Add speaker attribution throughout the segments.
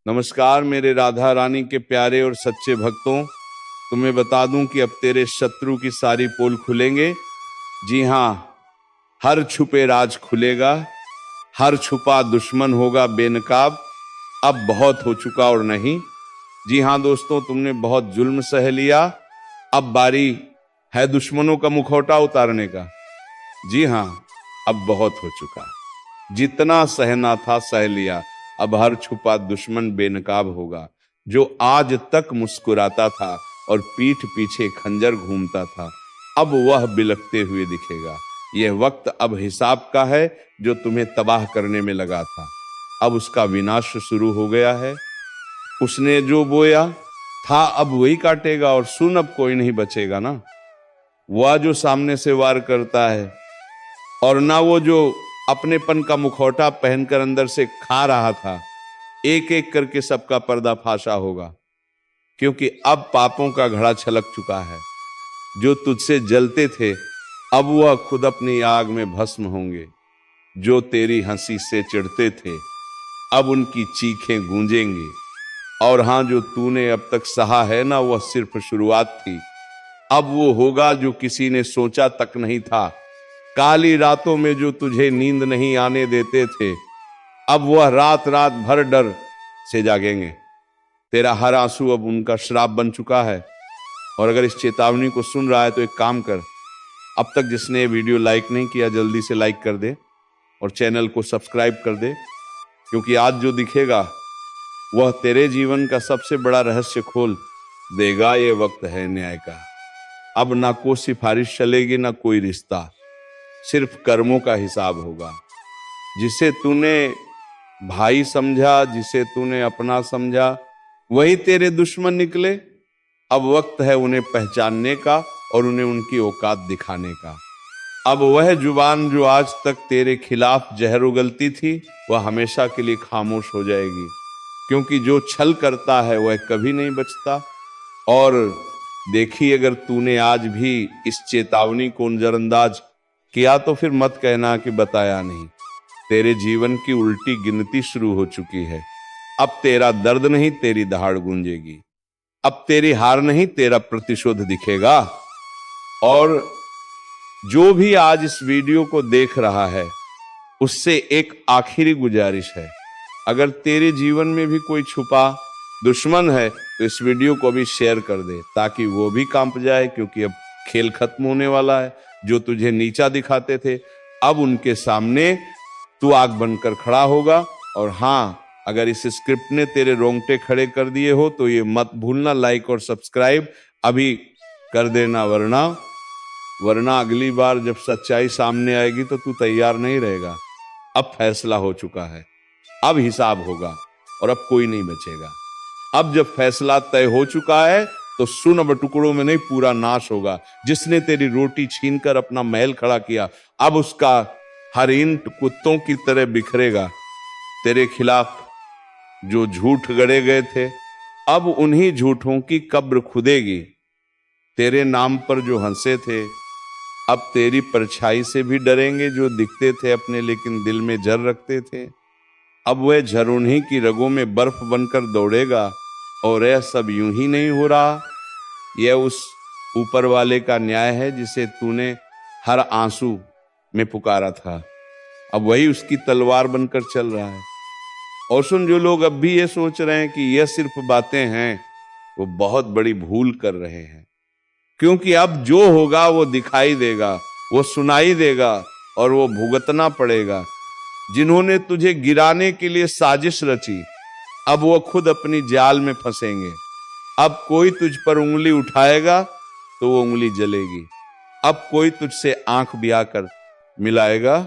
Speaker 1: नमस्कार मेरे राधा रानी के प्यारे और सच्चे भक्तों, तुम्हें बता दूं कि अब तेरे शत्रु की सारी पोल खुलेंगे। जी हाँ, हर छुपे राज खुलेगा, हर छुपा दुश्मन होगा बेनकाब। अब बहुत हो चुका और नहीं। जी हाँ दोस्तों, तुमने बहुत जुल्म सह लिया, अब बारी है दुश्मनों का मुखौटा उतारने का। जी हाँ, अब बहुत हो चुका, जितना सहना था सह लिया। अब हर छुपा दुश्मन बेनकाब होगा। जो आज तक मुस्कुराता था और पीठ पीछे खंजर घूमता था, अब वह बिलखते हुए दिखेगा। यह वक्त अब हिसाब का है, जो तुम्हें तबाह करने में लगा था, अब उसका विनाश शुरू हो गया है। उसने जो बोया था अब वही काटेगा, और सुन अब कोई नहीं बचेगा ना। वह जो सामने से वार करता है, और ना वो जो अपनेपन का मुखौटा पहनकर अंदर से खा रहा था, एक एक करके सबका पर्दाफाशा होगा। क्योंकि अब पापों का घड़ा छलक चुका है। जो तुझसे जलते थे, अब वह खुद अपनी आग में भस्म होंगे। जो तेरी हंसी से चिढ़ते थे, अब उनकी चीखें गूंजेंगी। और हां, जो तूने अब तक सहा है ना, वह सिर्फ शुरुआत थी। अब वो होगा जो किसी ने सोचा तक नहीं था। काली रातों में जो तुझे नींद नहीं आने देते थे, अब वह रात रात भर डर से जागेंगे। तेरा हर आंसू अब उनका श्राप बन चुका है। और अगर इस चेतावनी को सुन रहा है तो एक काम कर, अब तक जिसने ये वीडियो लाइक नहीं किया, जल्दी से लाइक कर दे और चैनल को सब्सक्राइब कर दे। क्योंकि आज जो दिखेगा वह तेरे जीवन का सबसे बड़ा रहस्य खोल देगा। ये वक्त है न्याय का। अब ना कोई सिफारिश चलेगी, ना कोई रिश्ता, सिर्फ कर्मों का हिसाब होगा। जिसे तूने भाई समझा, जिसे तूने अपना समझा, वही तेरे दुश्मन निकले। अब वक्त है उन्हें पहचानने का और उन्हें उनकी औकात दिखाने का। अब वह जुबान जो आज तक तेरे खिलाफ जहर उगलती थी, वह हमेशा के लिए खामोश हो जाएगी। क्योंकि जो छल करता है वह कभी नहीं बचता। और देखी, अगर तूने आज भी इस चेतावनी को नजरअंदाज किया तो फिर मत कहना कि बताया नहीं। तेरे जीवन की उल्टी गिनती शुरू हो चुकी है। अब तेरा दर्द नहीं, तेरी दहाड़ गूंजेगी। अब तेरी हार नहीं, तेरा प्रतिशोध दिखेगा। और जो भी आज इस वीडियो को देख रहा है, उससे एक आखिरी गुजारिश है। अगर तेरे जीवन में भी कोई छुपा दुश्मन है तो इस वीडियो को भी शेयर कर दे, ताकि वो भी कांप जाए। क्योंकि अब खेल खत्म होने वाला है। जो तुझे नीचा दिखाते थे, अब उनके सामने तू आग बनकर खड़ा होगा। और हाँ, अगर इस स्क्रिप्ट ने तेरे रोंगटे खड़े कर दिए हो तो ये मत भूलना, लाइक और सब्सक्राइब अभी कर देना। वरना अगली बार जब सच्चाई सामने आएगी तो तू तैयार नहीं रहेगा। अब फैसला हो चुका है, अब हिसाब होगा और अब कोई नहीं बचेगा। अब जब फैसला तय हो चुका है तो सुन, अब टुकड़ों में नहीं, पूरा नाश होगा। जिसने तेरी रोटी छीनकर अपना महल खड़ा किया, अब उसका हर ईंट कुत्तों की तरह बिखरेगा। तेरे खिलाफ जो झूठ गढ़े गए थे, अब उन्हीं झूठों की कब्र खुदेगी। तेरे नाम पर जो हंसे थे, अब तेरी परछाई से भी डरेंगे। जो दिखते थे अपने लेकिन दिल में जर रखते थे, अब वह झर उन्हीं की रगों में बर्फ बनकर दौड़ेगा। और यह सब यूं ही नहीं हो रहा, यह उस ऊपर वाले का न्याय है जिसे तूने हर आंसू में पुकारा था। अब वही उसकी तलवार बनकर चल रहा है। और सुन, जो लोग अब भी ये सोच रहे हैं कि यह सिर्फ बातें हैं, वो बहुत बड़ी भूल कर रहे हैं। क्योंकि अब जो होगा वो दिखाई देगा, वो सुनाई देगा और वो भुगतना पड़ेगा। जिन्होंने तुझे गिराने के लिए साजिश रची, अब वो खुद अपनी जाल में फंसेंगे। अब कोई तुझ पर उंगली उठाएगा तो वो उंगली जलेगी। अब कोई तुझसे आंख भी आकर मिलाएगा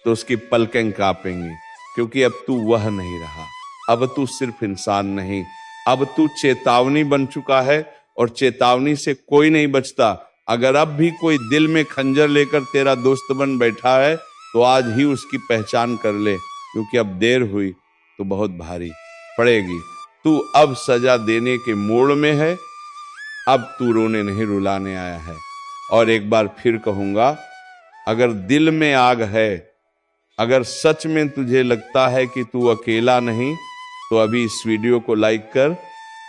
Speaker 1: तो उसकी पलकें कांपेंगी। क्योंकि अब तू वह नहीं रहा, अब तू सिर्फ इंसान नहीं, अब तू चेतावनी बन चुका है। और चेतावनी से कोई नहीं बचता। अगर अब भी कोई दिल में खंजर लेकर तेरा दोस्त बन बैठा है तो आज ही उसकी पहचान कर ले। क्योंकि अब देर हुई तो बहुत भारी पड़ेगी। तू अब सजा देने के मोड़ में है, अब तू रोने नहीं रुलाने आया है। और एक बार फिर कहूंगा, अगर दिल में आग है, अगर सच में तुझे लगता है कि तू अकेला नहीं, तो अभी इस वीडियो को लाइक कर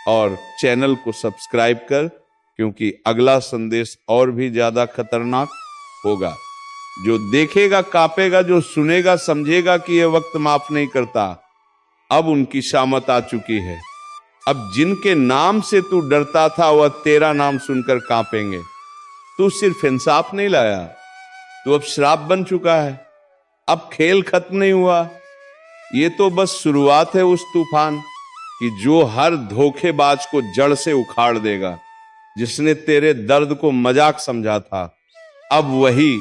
Speaker 1: और चैनल को सब्सक्राइब कर, क्योंकि अगला संदेश और भी ज्यादा खतरनाक होगा। जो देखेगा कांपेगा, जो सुनेगा समझेगा कि यह वक्त माफ नहीं करता। अब उनकी शामत आ चुकी है। अब जिनके नाम से तू डरता था वह तेरा नाम सुनकर कांपेंगे। तू सिर्फ इंसाफ नहीं लाया, तू अब श्राप बन चुका है। अब खेल खत्म नहीं हुआ, ये तो बस शुरुआत है उस तूफान कि जो हर धोखेबाज को जड़ से उखाड़ देगा। जिसने तेरे दर्द को मजाक समझा था, अब वही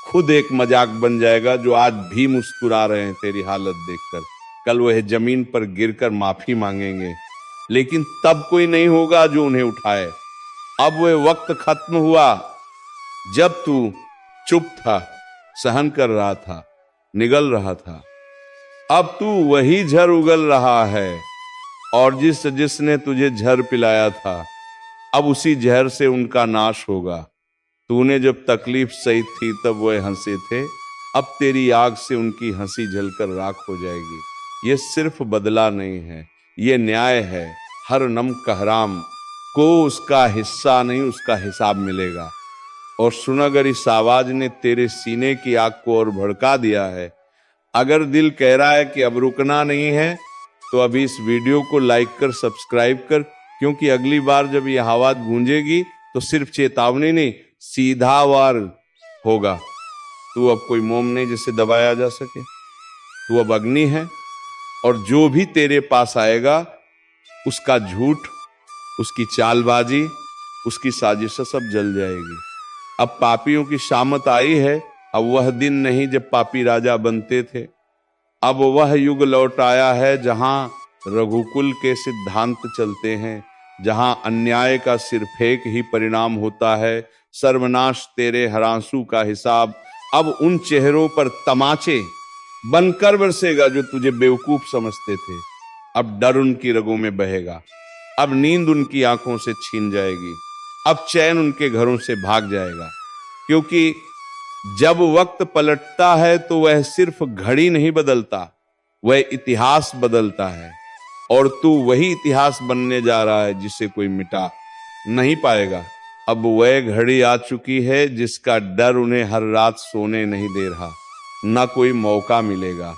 Speaker 1: खुद एक मजाक बन जाएगा। जो आज भी मुस्कुरा रहे हैं तेरी हालत देखकर, कल वह जमीन पर गिरकर माफी मांगेंगे, लेकिन तब कोई नहीं होगा जो उन्हें उठाए। अब वह वक्त खत्म हुआ जब तू चुप था, सहन कर रहा था, निगल रहा था। अब तू वही झर उगल रहा है, और जिसने तुझे झर पिलाया था, अब उसी जहर से उनका नाश होगा। तूने जब तकलीफ सही थी तब वह हंसे थे, अब तेरी आग से उनकी हंसी जलकर राख हो जाएगी। ये सिर्फ बदला नहीं है, ये न्याय है। हर नम कहराम को उसका हिस्सा नहीं, उसका हिसाब मिलेगा। और सुन, अगर इस आवाज ने तेरे सीने की आग को और भड़का दिया है, अगर दिल कह रहा है कि अब रुकना नहीं है, तो अभी इस वीडियो को लाइक कर, सब्सक्राइब कर, क्योंकि अगली बार जब यह आवाज गूंजेगी तो सिर्फ चेतावनी नहीं, सीधा वार होगा। तू अब कोई मोम नहीं जिसे दबाया जा सके, तू अब अग्नि है। और जो भी तेरे पास आएगा उसका झूठ, उसकी चालबाजी, उसकी साजिश सब जल जाएगी। अब पापियों की शामत आई है। अब वह दिन नहीं जब पापी राजा बनते थे, अब वह युग लौट आया है जहां रघुकुल के सिद्धांत चलते हैं, जहां अन्याय का सिर्फ एक ही परिणाम होता है, सर्वनाश तेरे हरांसू का हिसाब। अब उन चेहरों पर तमाचे बनकर बरसेगा जो तुझे बेवकूफ समझते थे। अब डर उनकी रगों में बहेगा, अब नींद उनकी आंखों से छीन जाएगी, अब चैन उनके घरों से भाग जाएगा। क्योंकि जब वक्त पलटता है तो वह सिर्फ घड़ी नहीं बदलता, वह इतिहास बदलता है। और तू वही इतिहास बनने जा रहा है जिसे कोई मिटा नहीं पाएगा। अब वह घड़ी आ चुकी है जिसका डर उन्हें हर रात सोने नहीं दे रहा, ना कोई मौका मिलेगा।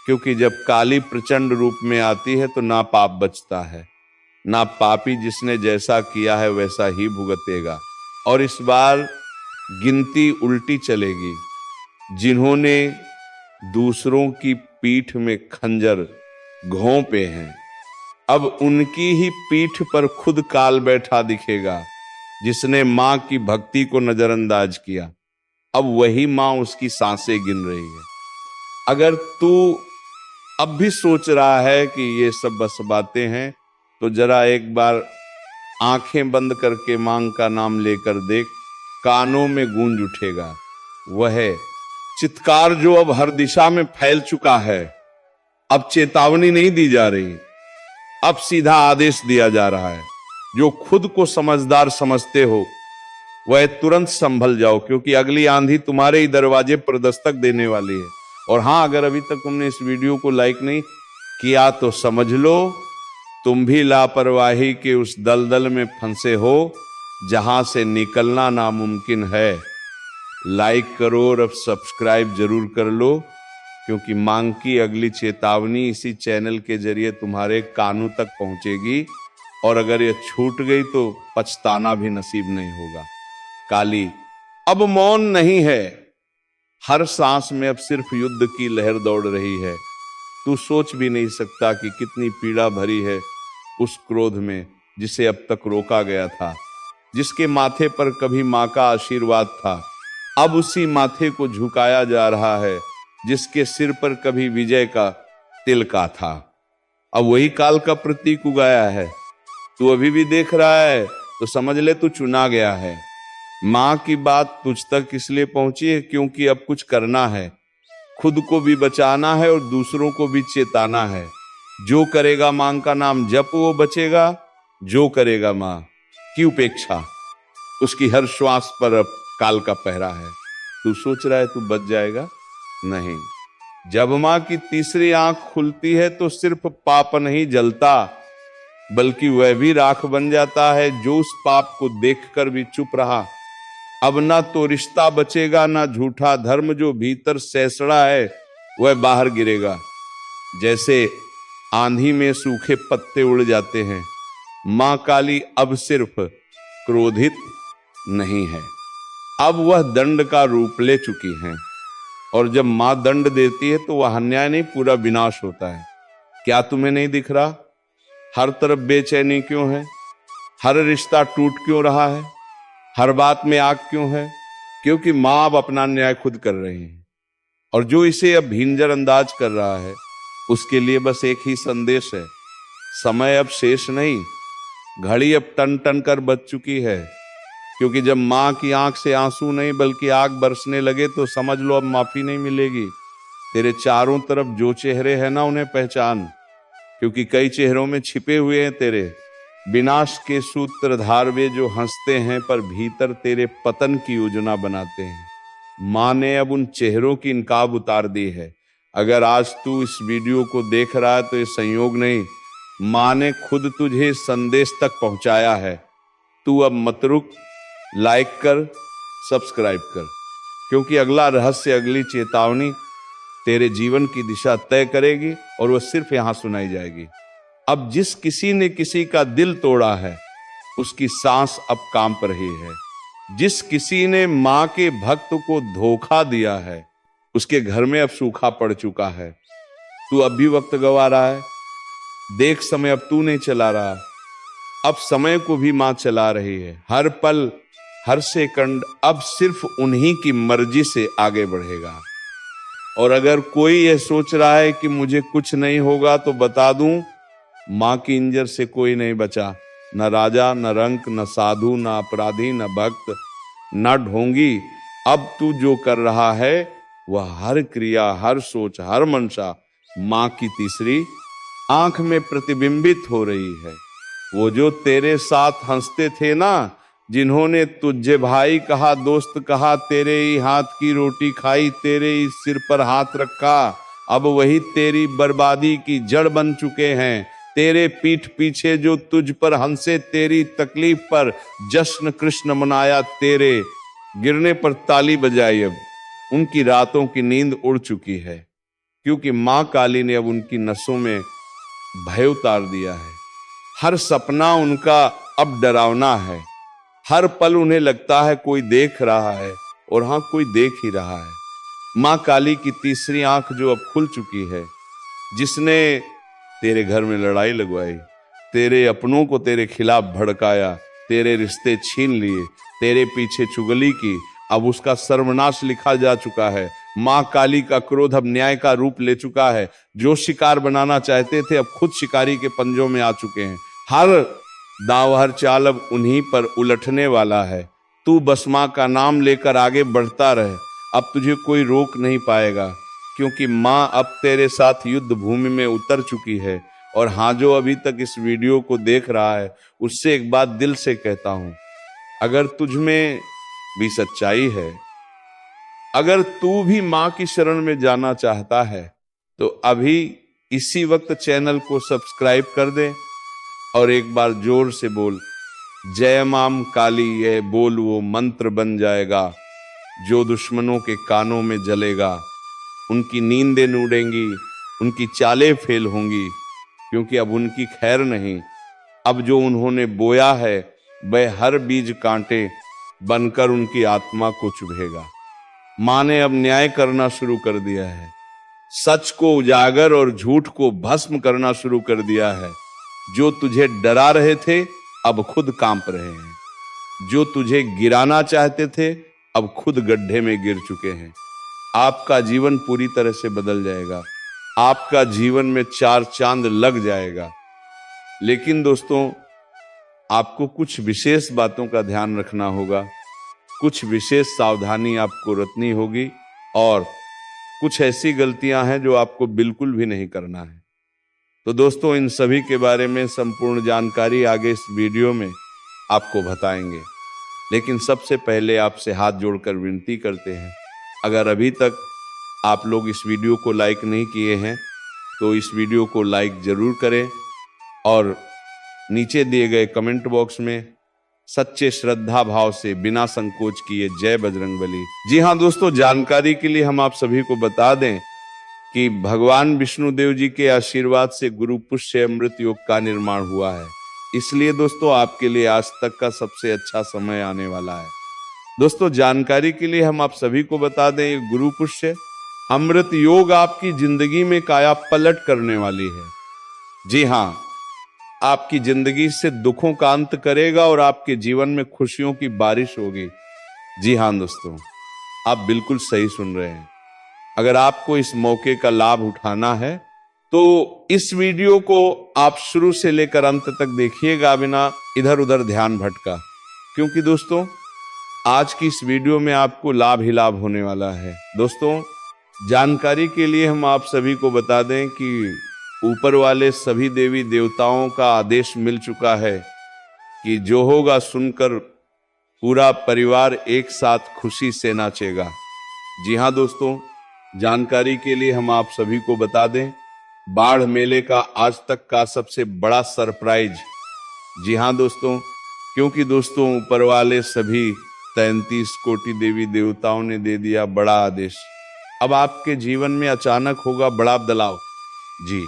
Speaker 1: क्योंकि जब काली प्रचंड रूप में आती है तो ना पाप बचता है, ना पापी जिसने जैसा किया है वैसा ही भुगतेगा। और इस बार गिनती उल्टी चलेगी। जिन्होंने दूसरों की पीठ में खंजर घोंपे हैं, अब उनकी ही पीठ पर खुद काल बैठा दिखेगा। जिसने मां की भक्ति को नजरअंदाज किया, अब वही मां उसकी सांसें गिन रही है। अगर तू अब भी सोच रहा है कि ये सब बस बातें हैं, तो जरा एक बार आंखें बंद करके मां का नाम लेकर देख, कानों में गूंज उठेगा वह चित्कार जो अब हर दिशा में फैल चुका है। अब चेतावनी नहीं दी जा रही, अब सीधा आदेश दिया जा रहा है। जो खुद को समझदार समझते हो वह तुरंत संभल जाओ, क्योंकि अगली आंधी तुम्हारे ही दरवाजे पर दस्तक देने वाली है। और हां, अगर अभी तक तुमने इस वीडियो को लाइक नहीं किया तो समझ लो तुम भी लापरवाही के उस दलदल में फंसे हो जहां से निकलना नामुमकिन है। लाइक करो और अब सब्सक्राइब जरूर कर लो, क्योंकि मांग की अगली चेतावनी इसी चैनल के जरिए तुम्हारे कानों तक पहुंचेगी। और अगर ये छूट गई तो पछताना भी नसीब नहीं होगा। काली अब मौन नहीं है, हर सांस में अब सिर्फ युद्ध की लहर दौड़ रही है। तू सोच भी नहीं सकता कि कितनी पीड़ा भरी है उस क्रोध में जिसे अब तक रोका गया था। जिसके माथे पर कभी मां का आशीर्वाद था, अब उसी माथे को झुकाया जा रहा है। जिसके सिर पर कभी विजय का तिलका था, अब वही काल का प्रतीक उगाया है। तू अभी भी देख रहा है तो समझ ले तू चुना गया है। मां की बात तुझ तक इसलिए पहुंची है क्योंकि अब कुछ करना है, खुद को भी बचाना है और दूसरों को भी चेताना है। जो करेगा मां का नाम जप वो बचेगा, जो करेगा मां की उपेक्षा उसकी हर श्वास पर अब काल का पहरा है। तू सोच रहा है तू बच जाएगा? नहीं, जब माँ की तीसरी आंख खुलती है तो सिर्फ पाप नहीं जलता, बल्कि वह भी राख बन जाता है जो उस पाप को देखकर भी चुप रहा। अब ना तो रिश्ता बचेगा, ना झूठा धर्म, जो भीतर सैसड़ा है वह बाहर गिरेगा। जैसे आंधी में सूखे पत्ते उड़ जाते हैं, मां काली अब सिर्फ क्रोधित नहीं है, अब वह दंड का रूप ले चुकी हैं। और जब मां दंड देती है तो वह अन्याय नहीं, पूरा विनाश होता है। क्या तुम्हें नहीं दिख रहा? हर तरफ बेचैनी क्यों है? हर रिश्ता टूट क्यों रहा है? हर बात में आग क्यों है? क्योंकि मां अब अपना न्याय खुद कर रही है। और जो इसे अब भींजर अंदाज कर रहा है, उसके लिए बस एक ही संदेश है, समय अब शेष नहीं, घड़ी अब टन टन कर बज चुकी है। क्योंकि जब मां की आंख से आंसू नहीं बल्कि आग बरसने लगे तो समझ लो अब माफी नहीं मिलेगी। तेरे चारों तरफ जो चेहरे हैं ना, उन्हें पहचान, क्योंकि कई चेहरों में छिपे हुए हैं तेरे विनाश के सूत्रधार, वे जो हंसते हैं पर भीतर तेरे पतन की योजना बनाते हैं। मां ने अब उन चेहरों की इनकाब उतार दी है। अगर आज तू इस वीडियो को देख रहा है तो ये संयोग नहीं, मां ने खुद तुझे इस संदेश तक पहुंचाया है। तू अब मत रुक, लाइक कर, सब्सक्राइब कर, क्योंकि अगला रहस्य, अगली चेतावनी तेरे जीवन की दिशा तय करेगी और वह सिर्फ यहां सुनाई जाएगी। अब जिस किसी ने किसी का दिल तोड़ा है, उसकी सांस अब कांप रही है। जिस किसी ने मां के भक्त को धोखा दिया है, उसके घर में अब सूखा पड़ चुका है। तू अब भी वक्त गवा रहा है, देख समय अब तू नहीं चला रहा, अब समय को भी मां चला रही है। हर पल, हर सेकंड अब सिर्फ उन्हीं की मर्जी से आगे बढ़ेगा। और अगर कोई यह सोच रहा है कि मुझे कुछ नहीं होगा, तो बता दूं, मां की इंजर से कोई नहीं बचा, न राजा, न रंक, न साधु, न अपराधी, न भक्त, न ढोंगी। अब तू जो कर रहा है वह हर क्रिया, हर सोच, हर मंशा मां की तीसरी आंख में प्रतिबिंबित हो रही है। वो जो तेरे साथ हंसते थे ना, जिन्होंने तुझे भाई कहा, दोस्त कहा, तेरे ही हाथ की रोटी खाई, तेरे ही सिर पर हाथ रखा, अब वही तेरी बर्बादी की जड़ बन चुके हैं। तेरे पीठ पीछे जो तुझ पर हंसे, तेरी तकलीफ पर जश्न कृष्ण मनाया, तेरे गिरने पर ताली बजाई, अब उनकी रातों की नींद उड़ चुकी है। क्योंकि मां काली ने अब उनकी नसों में भय उतार दिया है। हर सपना उनका अब डरावना है। हर पल उन्हें लगता है कोई देख रहा है, और हां, कोई देख ही रहा है। मां काली की तीसरी आंख जो अब खुल चुकी है, जिसने तेरे घर में लड़ाई लगवाई, तेरे अपनों को तेरे खिलाफ भड़काया, तेरे रिश्ते छीन लिए, तेरे पीछे चुगली की, अब उसका सर्वनाश लिखा जा चुका है। मां काली का क्रोध अब न्याय का रूप ले चुका है। जो शिकार बनाना चाहते थे, अब खुद शिकारी के पंजों में आ चुके हैं। हर दांव, हर चाल अब उन्हीं पर उलटने वाला है। तू बस मां का नाम लेकर आगे बढ़ता रहे, अब तुझे कोई रोक नहीं पाएगा, क्योंकि मां अब तेरे साथ युद्ध भूमि में उतर चुकी है। और हां, जो अभी तक इस वीडियो को देख रहा है, उससे एक बात दिल से कहता हूं, अगर तुझ में भी सच्चाई है, अगर तू भी मां की शरण में जाना चाहता है, तो अभी इसी वक्त चैनल को सब्सक्राइब कर दे और एक बार जोर से बोल, जय मां काली। ये बोल वो मंत्र बन जाएगा जो दुश्मनों के कानों में जलेगा। उनकी नींदें उड़ेंगी, उनकी चालें फेल होंगी, क्योंकि अब उनकी खैर नहीं। अब जो उन्होंने बोया है, वह हर बीज कांटे बनकर उनकी आत्मा को चुभेगा। मां ने अब न्याय करना शुरू कर दिया है, सच को उजागर और झूठ को भस्म करना शुरू कर दिया है। जो तुझे डरा रहे थे, अब खुद कांप रहे हैं। जो तुझे गिराना चाहते थे, अब खुद गड्ढे में गिर चुके हैं। आपका जीवन पूरी तरह से बदल जाएगा, आपका जीवन में चार चांद लग जाएगा। लेकिन दोस्तों, आपको कुछ विशेष बातों का ध्यान रखना होगा, कुछ विशेष सावधानी आपको रखनी होगी, और कुछ ऐसी गलतियां हैं जो आपको बिल्कुल भी नहीं करना है। तो दोस्तों, इन सभी के बारे में संपूर्ण जानकारी आगे इस वीडियो में आपको बताएंगे। लेकिन सबसे पहले आपसे हाथ जोड़कर विनती करते हैं, अगर अभी तक आप लोग इस वीडियो को लाइक नहीं किए हैं तो इस वीडियो को लाइक जरूर करें और नीचे दिए गए कमेंट बॉक्स में सच्चे श्रद्धा भाव से बिना संकोच किए जय बजरंगबली। जी हाँ दोस्तों, जानकारी के लिए हम आप सभी को बता दें कि भगवान विष्णुदेव जी के आशीर्वाद से गुरु पुष्य अमृत योग का निर्माण हुआ है। इसलिए दोस्तों आपके लिए आज तक का सबसे अच्छा समय आने वाला है। दोस्तों जानकारी के लिए हम आप सभी को बता दें, ये गुरु पुष्य अमृत योग आपकी जिंदगी में काया पलट करने वाली है। जी हाँ, आपकी जिंदगी से दुखों का अंत करेगा और आपके जीवन में खुशियों की बारिश होगी। जी हाँ दोस्तों, आप बिल्कुल सही सुन रहे हैं। अगर आपको इस मौके का लाभ उठाना है तो इस वीडियो को आप शुरू से लेकर अंत तक देखिएगा, बिना इधर उधर ध्यान भटका, क्योंकि दोस्तों आज की इस वीडियो में आपको लाभ ही लाभ होने वाला है। दोस्तों जानकारी के लिए हम आप सभी को बता दें कि ऊपर वाले सभी देवी देवताओं का आदेश मिल चुका है कि जो होगा सुनकर पूरा परिवार एक साथ खुशी से नाचेगा। जी हाँ दोस्तों, जानकारी के लिए हम आप सभी को बता दें, बाढ़ मेले का आज तक का सबसे बड़ा सरप्राइज। जी हाँ दोस्तों, क्योंकि दोस्तों ऊपर वाले सभी 33 कोटि देवी देवताओं ने दे दिया बड़ा आदेश। अब आपके जीवन में अचानक होगा बड़ा बदलाव। जी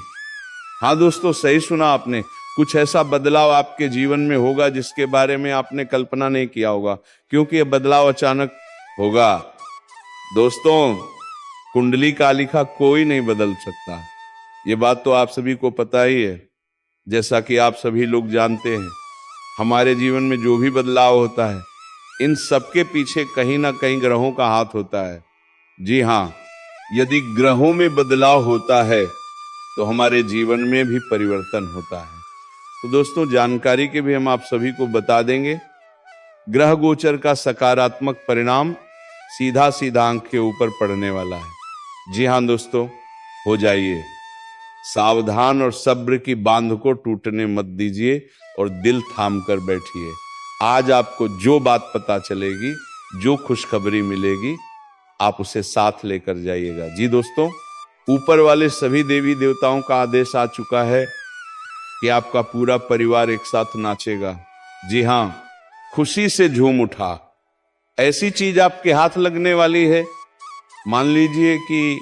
Speaker 1: हाँ दोस्तों, सही सुना आपने, कुछ ऐसा बदलाव आपके जीवन में होगा जिसके बारे में आपने कल्पना नहीं किया होगा, क्योंकि यह बदलाव अचानक होगा। दोस्तों कुंडली का लिखा कोई नहीं बदल सकता, ये बात तो आप सभी को पता ही है। जैसा कि आप सभी लोग जानते हैं, हमारे जीवन में जो भी बदलाव होता है इन सबके पीछे कहीं ना कहीं ग्रहों का हाथ होता है। जी हाँ, यदि ग्रहों में बदलाव होता है तो हमारे जीवन में भी परिवर्तन होता है। तो दोस्तों जानकारी के भी हम आप सभी को बता देंगे, ग्रह गोचर का सकारात्मक परिणाम सीधा सीधा आंख के ऊपर पड़ने वाला है। जी हाँ दोस्तों, हो जाइए सावधान और सब्र की बांध को टूटने मत दीजिए और दिल थाम कर बैठिए। आज आपको जो बात पता चलेगी, जो खुशखबरी मिलेगी, आप उसे साथ लेकर जाइएगा। जी दोस्तों, ऊपर वाले सभी देवी देवताओं का आदेश आ चुका है कि आपका पूरा परिवार एक साथ नाचेगा। जी हाँ, खुशी से झूम उठा। ऐसी चीज आपके हाथ लगने वाली है, मान लीजिए कि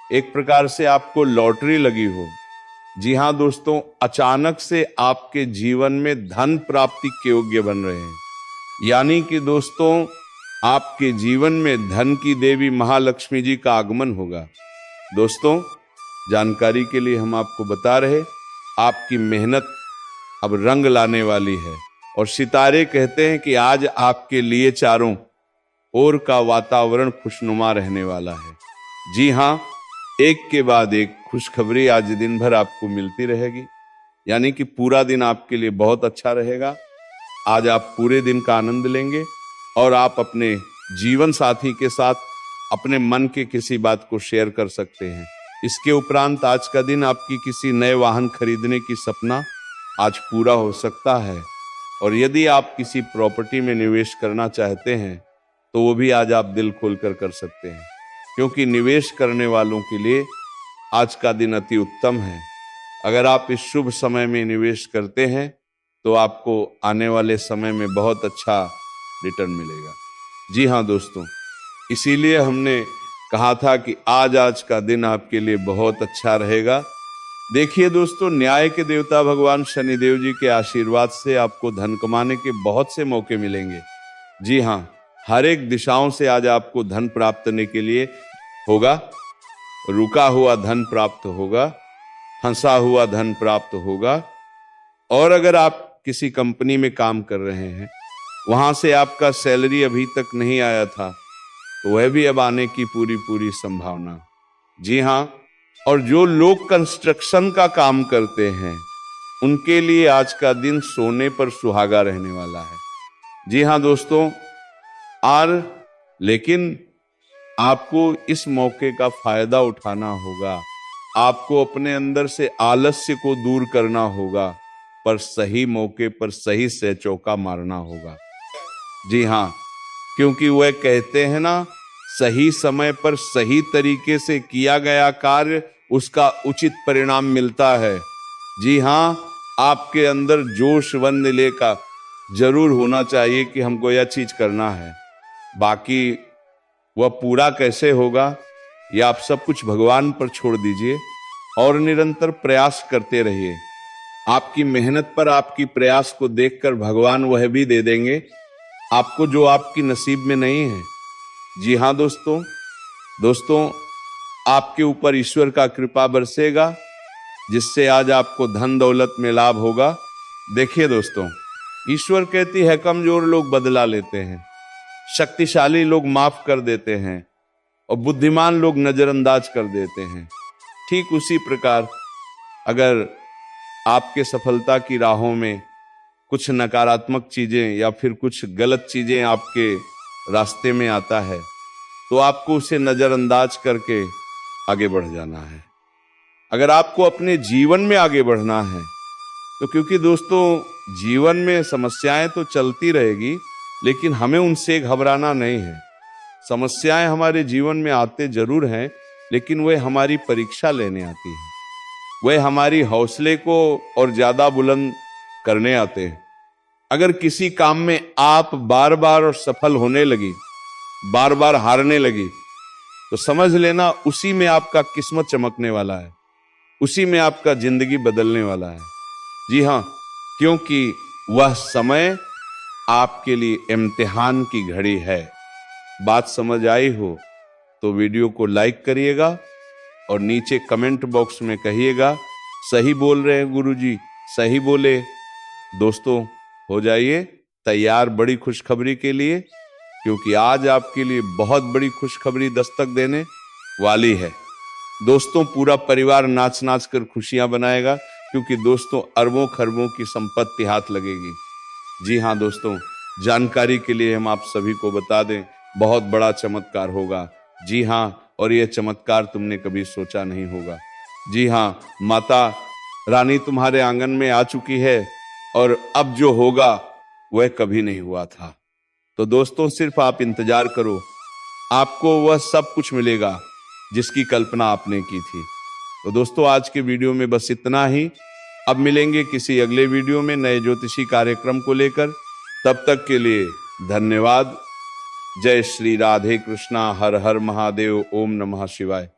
Speaker 1: एक प्रकार से आपको लॉटरी लगी हो। जी हाँ दोस्तों, अचानक से आपके जीवन में धन प्राप्ति के योग्य बन रहे हैं। यानी कि दोस्तों आपके जीवन में धन की देवी महालक्ष्मी जी का आगमन होगा। दोस्तों जानकारी के लिए हम आपको बता रहे, आपकी मेहनत अब रंग लाने वाली है और सितारे कहते हैं कि आज आपके लिए चारों ओर का वातावरण खुशनुमा रहने वाला है। जी हाँ, एक के बाद एक खुशखबरी आज दिन भर आपको मिलती रहेगी, यानी कि पूरा दिन आपके लिए बहुत अच्छा रहेगा। आज आप पूरे दिन का आनंद लेंगे और आप अपने जीवन साथी के साथ अपने मन के किसी बात को शेयर कर सकते हैं। इसके उपरांत आज का दिन आपकी किसी नए वाहन खरीदने की सपना आज पूरा हो सकता है। और यदि आप किसी प्रॉपर्टी में निवेश करना चाहते हैं तो वो भी आज आप दिल खोलकर कर सकते हैं, क्योंकि निवेश करने वालों के लिए आज का दिन अति उत्तम है। अगर आप इस शुभ समय में निवेश करते हैं तो आपको आने वाले समय में बहुत अच्छा रिटर्न मिलेगा। जी हाँ दोस्तों, इसीलिए हमने कहा था कि आज का दिन आपके लिए बहुत अच्छा रहेगा। देखिए दोस्तों, न्याय के देवता भगवान शनिदेव जी के आशीर्वाद से आपको धन कमाने के बहुत से मौके मिलेंगे। जी हाँ, हर एक दिशाओं से आज आपको धन प्राप्त करने के लिए होगा। रुका हुआ धन प्राप्त होगा, फंसा हुआ धन प्राप्त होगा। और अगर आप किसी कंपनी में काम कर रहे हैं, वहां से आपका सैलरी अभी तक नहीं आया था, तो वह भी अब आने की पूरी संभावना। जी हाँ, और जो लोग कंस्ट्रक्शन का काम करते हैं उनके लिए आज का दिन सोने पर सुहागा रहने वाला है। जी हाँ दोस्तों, लेकिन आपको इस मौके का फायदा उठाना होगा। आपको अपने अंदर से आलस्य को दूर करना होगा, पर सही मौके पर सही से चौका मारना होगा। जी हाँ, क्योंकि वह कहते हैं ना, सही समय पर सही तरीके से किया गया कार्य उसका उचित परिणाम मिलता है। जी हाँ, आपके अंदर जोश व निलेका जरूर होना चाहिए कि हमको यह चीज करना है। बाकी वह पूरा कैसे होगा, यह आप सब कुछ भगवान पर छोड़ दीजिए और निरंतर प्रयास करते रहिए। आपकी मेहनत पर, आपकी प्रयास को देखकर भगवान वह भी दे देंगे आपको जो आपकी नसीब में नहीं है। जी हाँ दोस्तों, आपके ऊपर ईश्वर का कृपा बरसेगा, जिससे आज आपको धन दौलत में लाभ होगा। देखिए दोस्तों, ईश्वर कहती है कमजोर लोग बदला लेते हैं, शक्तिशाली लोग माफ कर देते हैं और बुद्धिमान लोग नजरअंदाज कर देते हैं। ठीक उसी प्रकार अगर आपके सफलता की राहों में कुछ नकारात्मक चीजें या फिर कुछ गलत चीजें आपके रास्ते में आता है, तो आपको उसे नजरअंदाज करके आगे बढ़ जाना है। अगर आपको अपने जीवन में आगे बढ़ना है, तो क्योंकि दोस्तों जीवन में समस्याएं तो चलती रहेगी, लेकिन हमें उनसे घबराना नहीं है। समस्याएं हमारे जीवन में आते जरूर हैं, लेकिन वे हमारी परीक्षा लेने आती हैं। वे हमारी हौसले को और ज्यादा बुलंद करने आते हैं। अगर किसी काम में आप बार बार और सफल होने लगी, बार बार हारने लगी, तो समझ लेना उसी में आपका किस्मत चमकने वाला है, उसी में आपका जिंदगी बदलने वाला है। जी हाँ, क्योंकि वह समय आपके लिए इम्तिहान की घड़ी है। बात समझ आई हो तो वीडियो को लाइक करिएगा और नीचे कमेंट बॉक्स में कहिएगा सही बोल रहे हैं गुरुजी, सही बोले। दोस्तों, हो जाइए तैयार बड़ी खुशखबरी के लिए, क्योंकि आज आपके लिए बहुत बड़ी खुशखबरी दस्तक देने वाली है। दोस्तों, पूरा परिवार नाच नाच कर खुशियां बनाएगा, क्योंकि दोस्तों अरबों खरबों की संपत्ति हाथ लगेगी। जी हाँ दोस्तों, जानकारी के लिए हम आप सभी को बता दें, बहुत बड़ा चमत्कार होगा। जी हाँ, और यह चमत्कार तुमने कभी सोचा नहीं होगा। जी हाँ, माता रानी तुम्हारे आंगन में आ चुकी है और अब जो होगा वह कभी नहीं हुआ था। तो दोस्तों, सिर्फ आप इंतजार करो, आपको वह सब कुछ मिलेगा जिसकी कल्पना आपने की थी। तो दोस्तों, आज के वीडियो में बस इतना ही। अब मिलेंगे किसी अगले वीडियो में नए ज्योतिषी कार्यक्रम को लेकर। तब तक के लिए धन्यवाद। जय श्री राधे कृष्णा। हर हर महादेव। ओम नमः शिवाय।